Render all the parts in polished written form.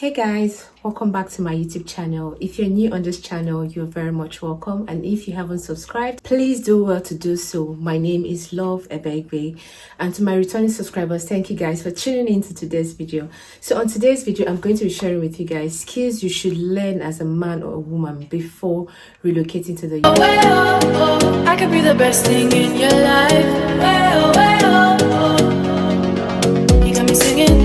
Hey guys, welcome back to my YouTube channel. If you're new on this channel, you're very much welcome, and if you haven't subscribed, please do well to do so. My name is Love Ebegbe, and to my returning subscribers, thank you guys for tuning into today's video. So on today's video, I'm going to be sharing with you guys skills you should learn as a man or a woman before relocating to the UK. I could be the best thing in your life. You got me singing.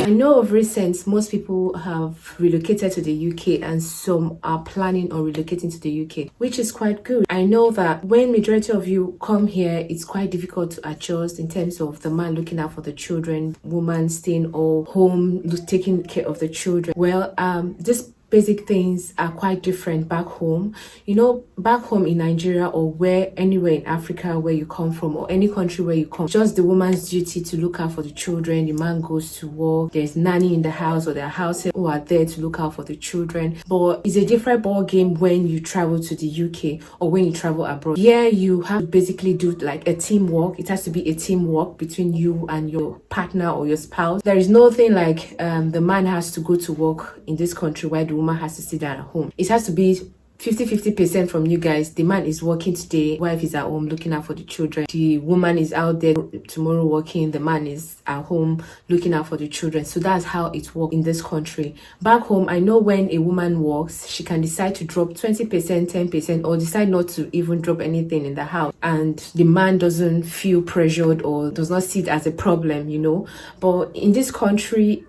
I know of recent, most people have relocated to the UK and some are planning on relocating to the UK, which is quite good. I know that when majority of you come here, it's quite difficult to adjust in terms of the man looking out for the children, woman staying all home, taking care of the children. Well, this basic things are quite different back home. You know, back home in Nigeria or anywhere in Africa where you come from, or any country where you come, just the woman's duty to look out for the children. The man goes to work, there's nanny in the house or their house who are there to look out for the children. But it's a different ball game when you travel to the UK or when you travel abroad. Here you have to basically do like a teamwork. It has to be a teamwork between you and your partner or your spouse. There is nothing like the man has to go to work in this country while the woman has to sit down at home. It has to be 50% from you guys. The man is working today, wife is at home looking out for the children. The woman is out there tomorrow working, the man is at home looking out for the children. So that's how it works in this country. Back home, I know when a woman works, she can decide to drop 20%, 10%, or decide not to even drop anything in the house, and the man doesn't feel pressured or does not see it as a problem, you know. But in this country,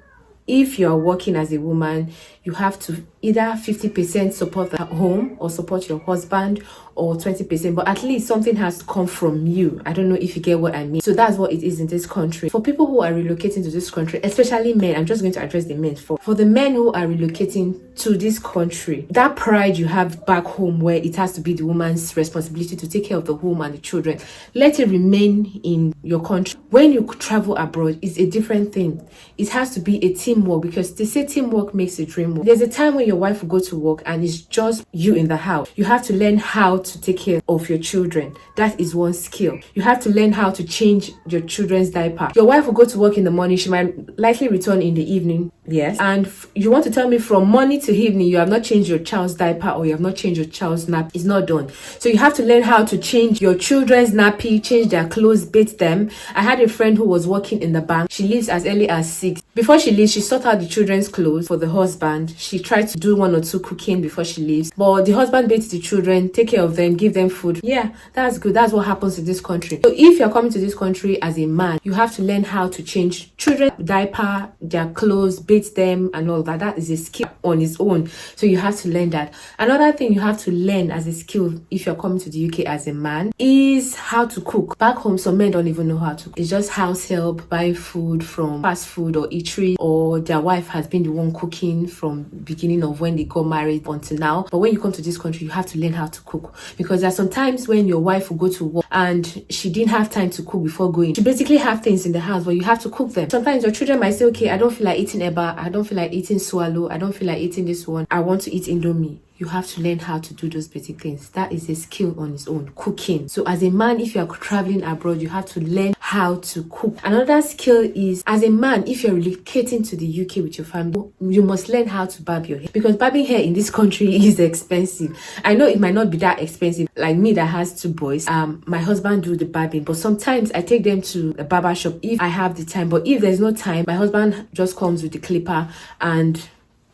if you are working as a woman, you have to either 50% support the home or support your husband, or 20%, but at least something has to come from you. I don't know if you get what I mean. So that's what it is in this country. For people who are relocating to this country, especially men, I'm just going to address the men. For the men who are relocating to this country, that pride you have back home where it has to be the woman's responsibility to take care of the home and the children, let it remain in your country. When you travel abroad, it's a different thing. It has to be a teamwork, because they say teamwork makes the dream work. There's a time when your wife will go to work and it's just you in the house. You have to learn how to take care of your children. That is one skill. You have to learn how to change your children's diaper. Your wife will go to work in the morning, she might likely return in the evening. Yes, and you want to tell me from morning to evening you have not changed your child's diaper or you have not changed your child's nap? It's not done. So you have to learn how to change your children's nappy, change their clothes, bathe them. I had a friend who was working in the bank. She leaves as early as 6. Before she leaves, she sorted out the children's clothes for the husband. She tried to do 1 or 2 cooking before she leaves, but the husband bathes the children, take care of them, give them food. Yeah, that's good. That's what happens in this country. So if you're coming to this country as a man, you have to learn how to change children's diaper, their clothes, bathe them and all that. That is a skill on its own. So you have to learn that. Another thing you have to learn as a skill if you're coming to the UK as a man is how to cook. Back home, some men don't even know how to cook. It's just house help, buy food from fast food or eatery, or their wife has been the one cooking from beginning of when they got married until now. But when you come to this country, you have to learn how to cook, because there are some times when your wife will go to work and she didn't have time to cook before going. She basically have things in the house, but you have to cook them. Sometimes your children might say, okay, I don't feel like eating eba, I don't feel like eating swallow, I don't feel like eating this one, I want to eat indomie. You have to learn how to do those basic things. That is a skill on its own, cooking. So as a man, if you are traveling abroad, you have to learn how to cook. Another skill is, as a man, if you're relocating to the UK with your family, you must learn how to barb your hair, because barbing hair in this country is expensive. I know it might not be that expensive. Like me that has 2 boys, my husband do the barbing, but sometimes I take them to a barber shop if I have the time. But if there's no time, my husband just comes with the clipper and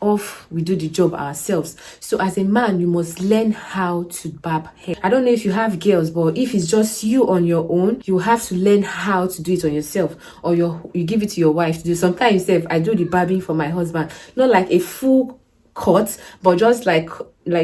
off we do the job ourselves. So as a man, you must learn how to barb hair. I don't know if you have girls, but if it's just you on your own, you have to learn how to do it on yourself, or you give it to your wife to do. Sometimes I do the barbing for my husband, not like a full cut, but just like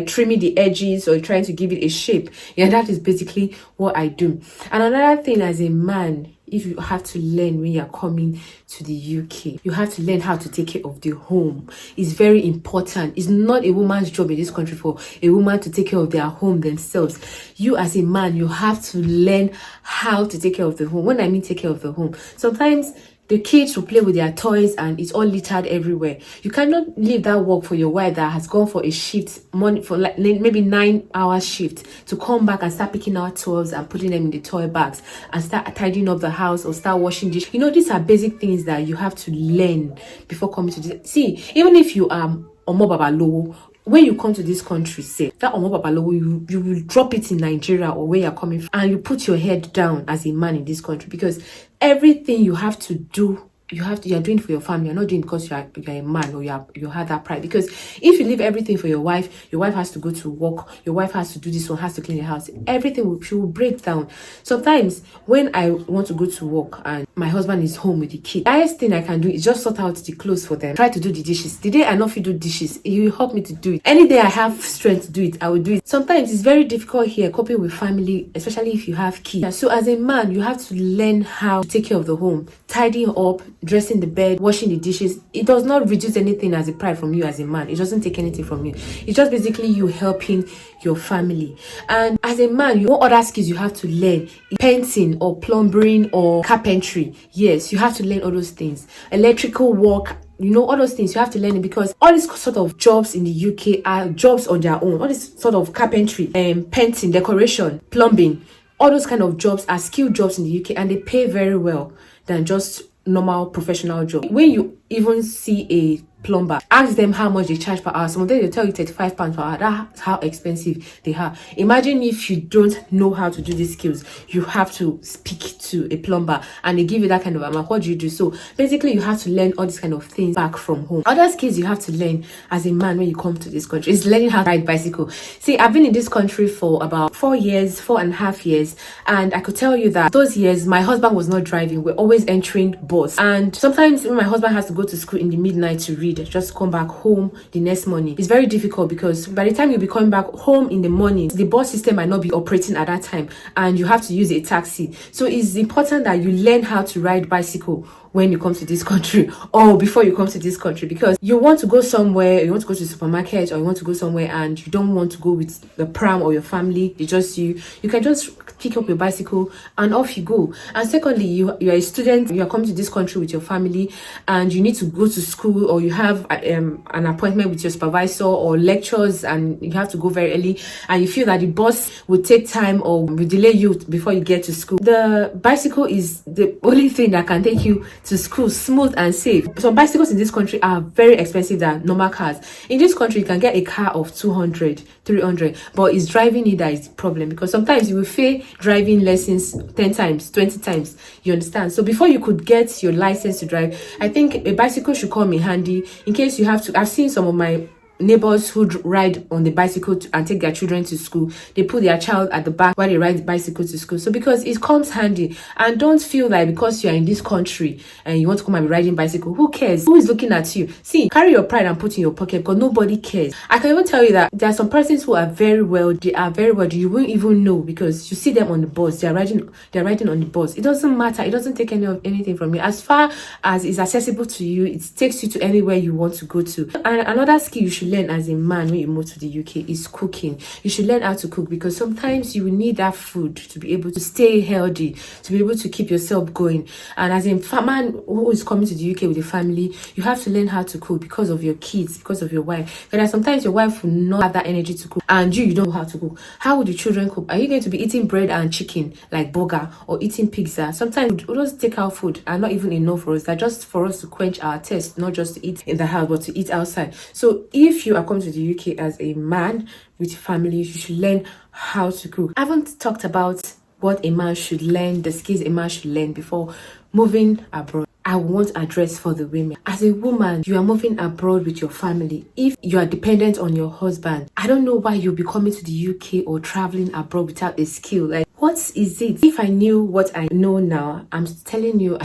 trimming the edges or trying to give it a shape. Yeah, that is basically what I do. And another thing as a man, if you have to learn when you're coming to the UK, you have to learn how to take care of the home. It's very important. It's not a woman's job in this country for a woman to take care of their home themselves. You as a man, you have to learn how to take care of the home. When I mean take care of the home, sometimes The kids will play with their toys and it's all littered everywhere. You cannot leave that work for your wife that has gone for a shift, money for like maybe 9 hour shift, to come back and start picking out toys and putting them in the toy bags and start tidying up the house or start washing dishes. These are basic things that you have to learn before coming to this. See, even if you are Omo Babalowo, when you come to this country, say that Omo Babalowo, you will drop it in Nigeria or where you're coming from, and you put your head down as a man in this country, because everything you have to do, you're doing for your family. You're not doing because you're a man or you have that pride. Because if you leave everything for your wife has to go to work, your wife has to do this one, has to clean the house, she will break down. Sometimes when I want to go to work and my husband is home with the kid, the highest thing I can do is just sort out the clothes for them, try to do the dishes. The day I know if you do dishes, he will help me to do it. Any day I have strength to do it, I will do it. Sometimes it's very difficult here coping with family, especially if you have kids. So as a man, you have to learn how to take care of the home, tidying up, dressing the bed, washing the dishes. It does not reduce anything as a pride from you as a man. It doesn't take anything from you. It's just basically you helping your family. And as a man, what other skills you have to learn? Painting or plumbing or carpentry. Yes, you have to learn all those things. Electrical work, all those things you have to learn it, because all these sort of jobs in the UK are jobs on their own. All this sort of carpentry, painting, decoration, plumbing, all those kind of jobs are skilled jobs in the UK, and they pay very well than just normal professional job. When you even see a plumber, ask them how much they charge per hour. Some of them they tell you £35 per hour. That's how expensive they are. Imagine if you don't know how to do these skills, you have to speak to a plumber and they give you that kind of amount. What do you do? So basically you have to learn all these kind of things back from home. Other skills you have to learn as a man when you come to this country is learning how to ride bicycle. See, I've been in this country for about 4.5 years, and I could tell you that those years my husband was not driving. We're always entering bus, and sometimes when my husband has to go to school in the midnight to read, just come back home the next morning, it's very difficult, because by the time you'll be coming back home in the morning, the bus system might not be operating at that time and you have to use a taxi. So it's important that you learn how to ride bicycle when you come to this country, or before you come to this country, because you want to go somewhere, you want to go to the supermarket, or you want to go somewhere and you don't want to go with the pram or your family, it's just you can just pick up your bicycle and off you go. And secondly, you're a student, you are coming to this country with your family and you need to go to school, or you have an appointment with your supervisor or lectures and you have to go very early, and you feel that the bus will take time or will delay you before you get to school. The bicycle is the only thing that can take you to school smooth and safe. Some bicycles in this country are very expensive than normal cars. In this country, you can get a car of 200, 300, but it's driving it that is the problem, because sometimes you will fail driving lessons 10 times, 20 times. You understand? So before you could get your license to drive, I think a bicycle should come in handy in case you have to. I've seen some of my neighbors who ride on the bicycle and take their children to school. They put their child at the back while they ride the bicycle to school. So because it comes handy, and don't feel like because you are in this country and you want to come and be riding bicycle, who cares? Who is looking at you? See, carry your pride and put in your pocket, because nobody cares. I can even tell you that there are some persons who are very wealthy. You won't even know, because you see them on the bus. They're riding on the bus. It doesn't matter. It doesn't take anything from you. As far as it's accessible to you, it takes you to anywhere you want to go to. And another skill you should learn as a man when you move to the UK is cooking. You should learn how to cook, because sometimes you will need that food to be able to stay healthy, to be able to keep yourself going. And as a man who is coming to the UK with a family, you have to learn how to cook because of your kids, because of your wife. But sometimes your wife will not have that energy to cook, and you don't know how to cook. How would the children cook? Are you going to be eating bread and chicken like burger, or eating pizza? Sometimes we just take out food and not even enough for us. They're just for us to quench our thirst, not just to eat in the house, but to eat outside. So if you are coming to the UK as a man with family, you should learn how to cook. I haven't talked about what a man should learn, the skills a man should learn before moving abroad. I want to address for the women. As a woman, you are moving abroad with your family. If you are dependent on your husband, I don't know why you'll be coming to the UK or traveling abroad without a skill. Like, what is it? If I knew what I know now, I'm telling you,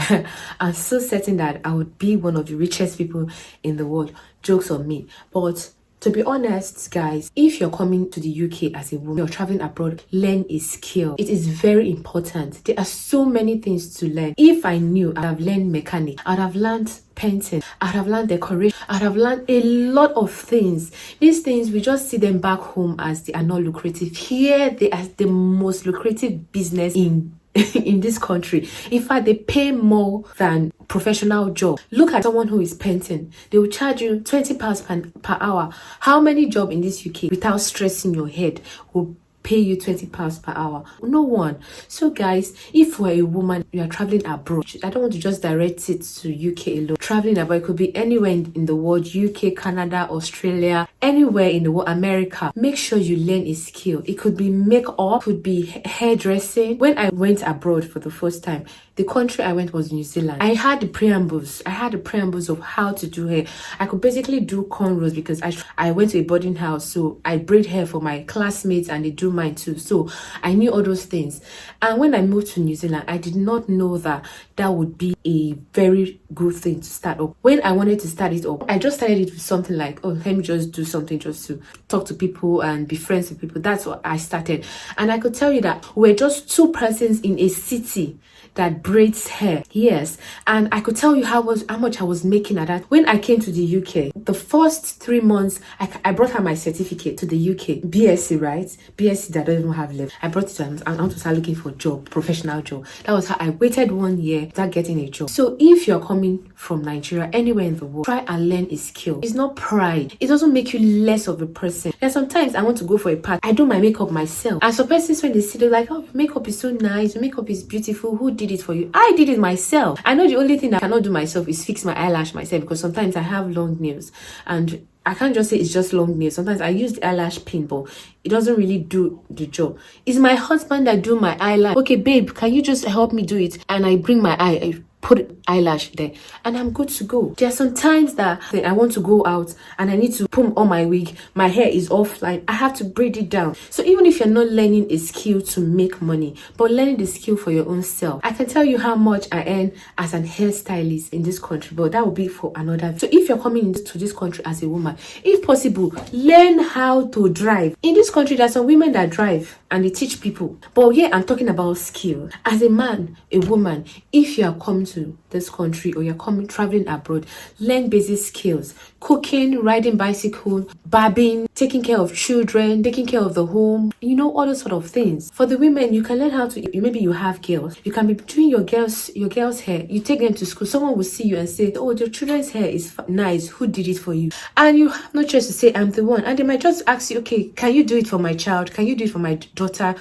I'm so certain that I would be one of the richest people in the world. Jokes on me. But to be honest, guys, if you're coming to the UK as a woman, you're traveling abroad, learn a skill. It is very important. There are so many things to learn. If I knew, I'd have learned mechanic, I'd have learned painting, I'd have learned decoration, I'd have learned a lot of things. These things, we just see them back home as they are not lucrative. Here, they are the most lucrative business in in this country. In fact, they pay more than professional job. Look at someone who is painting. They will charge you 20 pounds per hour. How many jobs in this UK without stressing your head will pay you 20 pounds per hour? No one. So guys, if you're a woman, you are traveling abroad, I don't want to just direct it to UK alone. Traveling abroad, it could be anywhere in the world, UK, Canada, Australia, anywhere in the world, America. Make sure you learn a skill. It could be makeup, could be hairdressing. When I went abroad for the first time, the country I went was New Zealand. I had the preambles. Of how to do hair. I could basically do cornrows because I went to a boarding house, so I braid hair for my classmates and they do mine too. So I knew all those things. And when I moved to New Zealand, I did not know that would be a very good thing to start up. When I wanted to start it up, I just started it with something like, oh, let me just do something just to talk to people and be friends with people. That's what I started. And I could tell you that we're just 2 persons in a city that braids hair. Yes. And I could tell you how much I was making at that. When I came to the UK, the first 3 months, I brought her my certificate to the UK. BSc, right? BSc that I don't even have left. I brought it to her and I want to start looking for a job, professional job. That was how I waited 1 year without getting a job. So if you're coming from Nigeria, anywhere in the world, try and learn a skill. It's not pride. It doesn't make you less of a person. And sometimes I want to go for a party. I do my makeup myself. And some persons, when they see, they're like, oh, your makeup is so nice. Your makeup is beautiful. Who did it for you? I did it myself. I know the only thing I cannot do myself is fix my eyelash myself, because sometimes I have long nails and I can't just say it's just long nails. Sometimes I use the eyelash pin, but it doesn't really do the job. It's my husband that do my eyelash. Okay, babe, can you just help me do it? And I bring my I put eyelash there and I'm good to go. There are some times that I want to go out and I need to put on my wig. My hair is offline. I have to braid it down. So even if you're not learning a skill to make money, but learning the skill for your own self, I can tell you how much I earn as an hairstylist in this country, but that will be for another. So if you're coming into this country as a woman, if possible, learn how to drive. In this country, there's some women that drive and they teach people. But here I'm talking about skill. As a man, a woman, if you are coming to this country or you're coming traveling abroad, learn basic skills: cooking, riding bicycle, barbing, taking care of children, taking care of the home, all those sort of things. For the women, you can learn how to, maybe you have girls, you can be doing your girls hair. You take them to school, someone will see you and say, oh, your children's hair is nice, who did it for you? And you have no choice to say, I'm the one. And they might just ask you, okay, can you do it for my child? Can you do it for my daughter?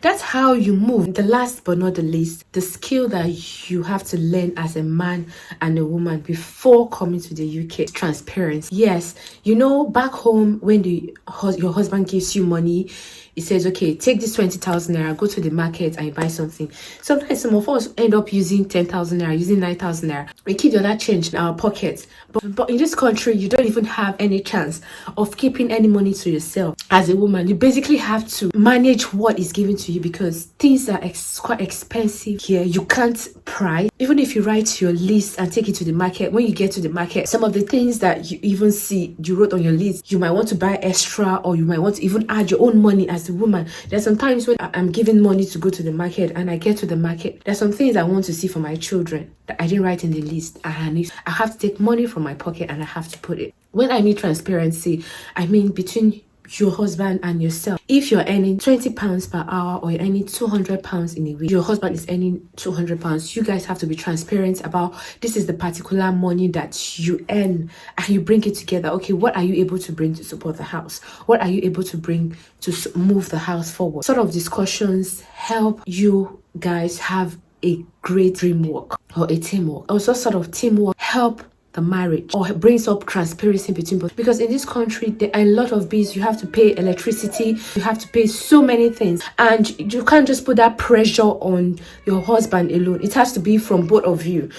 That's how you move. The last but not the least, the skill that you have to learn as a man and a woman before coming to the UK: transparency. Yes, back home, when your husband gives you money, he says, okay, take this 20,000 naira, go to the market and you buy something. Sometimes some of us end up using 10,000 naira, using 9,000 naira. We keep the other change in our pockets. But in this country, you don't even have any chance of keeping any money to yourself. As a woman, you basically have to manage what is given to you, because things are quite expensive here. You can't price. Even if you write your list and take it to the market, when you get to the market, some of the things that you even see you wrote on your list, you might want to buy extra, or you might want to even add your own money as a woman. There's sometimes when I'm giving money to go to the market and I get to the market, there's some things I want to see for my children that I didn't write in the list. I have to take money from my pocket and I have to put it. When I mean transparency, I mean between your husband and yourself. If you're earning 20 pounds per hour or you're earning 200 pounds in a week, your husband is earning 200 pounds, you guys have to be transparent about, this is the particular money that you earn, and you bring it together. Okay, what are you able to bring to support the house? What are you able to bring to move the house forward? Sort of discussions help you guys have a great dreamwork or a teamwork. Also, sort of teamwork help the marriage, or brings up transparency between both, because in this country there are a lot of bills. You have to pay electricity, you have to pay so many things, and you can't just put that pressure on your husband alone. It has to be from both of you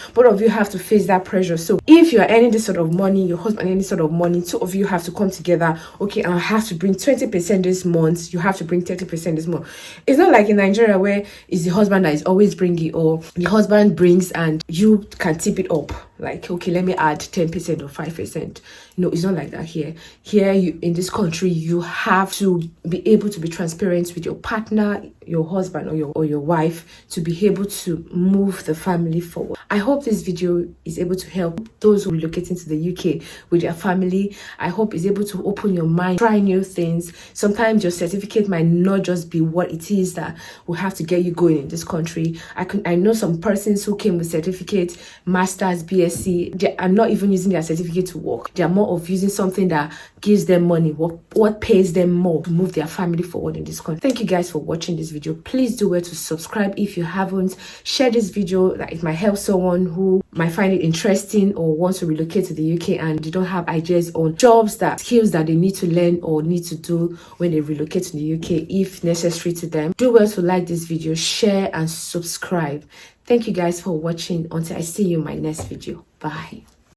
have to face that pressure. So if you're earning this sort of money, your husband earning this sort of money, two of you have to come together. Okay, I have to bring 20% this month, you have to bring 30% this month. It's not like in Nigeria where it's the husband that is always bringing, or the husband brings and you can tip it up. like, okay, let me add 10% or 5%. No, it's not like that here. Here, you in this country, you have to be able to be transparent with your partner, your husband or your wife, to be able to move the family forward. I hope this video is able to help those who are relocating to the UK with their family. I hope it's able to open your mind, try new things. Sometimes your certificate might not just be what it is that will have to get you going in this country. I know some persons who came with certificates, masters, BSc, they are not even using their certificate to work. They are more of using something that gives them money, what pays them more to move their family forward in this country. Thank you guys for watching this video. Please do well to subscribe if you haven't. Share this video, that it might help someone who might find it interesting or wants to relocate to the UK and they don't have ideas on jobs, that skills that they need to learn or need to do when they relocate to the UK, if necessary to them. Do well to like this video, share and subscribe. Thank you guys for watching. Until I see you in my next video. Bye.